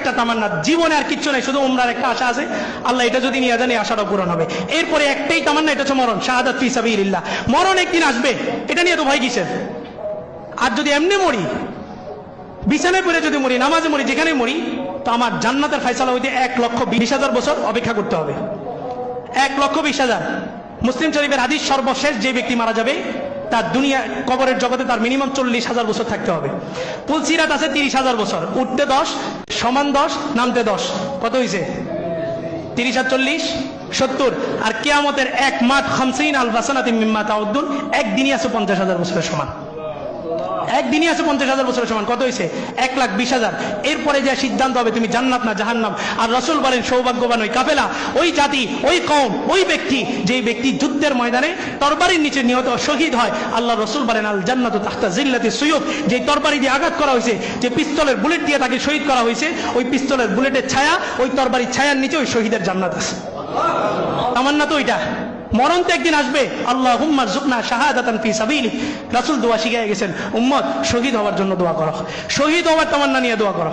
একটা তামান্না, জীবনে আর কিচ্ছু নাই, শুধু উমরার একটা আশা আছে, আল্লাহ এটা যদি নিয়ে যান এই আশাটা পূরণ হবে। এরপরে একটাই তামান্না, এটা হচ্ছে মরণ, শাহাদাত ফি সাবিলিল্লাহ। মরণ একদিন আসবে, এটা নিয়ে তো ভয় কিসের? আর যদি এমনি মরি, বিছানায় পড়ে যদি মরি, নামাজে মরি, যেখানে মরি, তো আমার জান্নাতের ফয়সালা হইতে 1,20,000 বছর অপেক্ষা করতে হবে। 1,20,000। মুসলিম শরীফের হাদিস, সর্বশেষ যে ব্যক্তি মারা যাবে তার দুনিয়া কবরের জগতে তার মিনিমাম 40,000 বছর থাকতে হবে। পুলসিরাত আছে 30,000 বছর, উঠতে 10 সমান 10 নামতে 10, কত হয়েছে? 30 আর 40 70। আর কিয়ামতের 1 মাঠ 50 আলফা সানাতিন মিম্মা তাউদ্দুন, একদিনই আছে 50,000 বছরের সমান। একদিনই আছে 50,000 বছরের সমান, কত হয়েছে? 1,20,000। এরপরে যে সিদ্ধান্ত হবে তুমি জান্নাত না জাহান্নাম। আর রাসূল বলেন সৌভাগ্যবান ওই কাফেলা, ওই জাতি, ওই কওম, ওই ব্যক্তি, যেই ব্যক্তি যুদ্ধের ময়দানে তরবারির নিচে নিহত শহীদ হয়। আল্লাহ রাসূল বলেন আল জান্নাতু তাহতা জিল্লাতি সুয়ুফ, যে তরবারি দিয়ে আঘাত করা হয়েছে, যে পিস্তলের বুলেট দিয়ে তাকে শহীদ করা হয়েছে, ওই পিস্তলের বুলেটের ছায়া, ওই তরবারির ছায়ার নিচে ওই শহীদের জান্নাত আছে। তামান্না তো ওইটা। মরণ তো একদিন আসবে। আল্লাহুম্মা রযুকনা শাহাদাতান ফি সাবিলিক। রাসূল দোয়া শিখিয়ে গেছেন, উম্মত শহীদ হওয়ার জন্য দোয়া করো, শহীদ হওয়ার তামান্না নিয়ে দোয়া করো।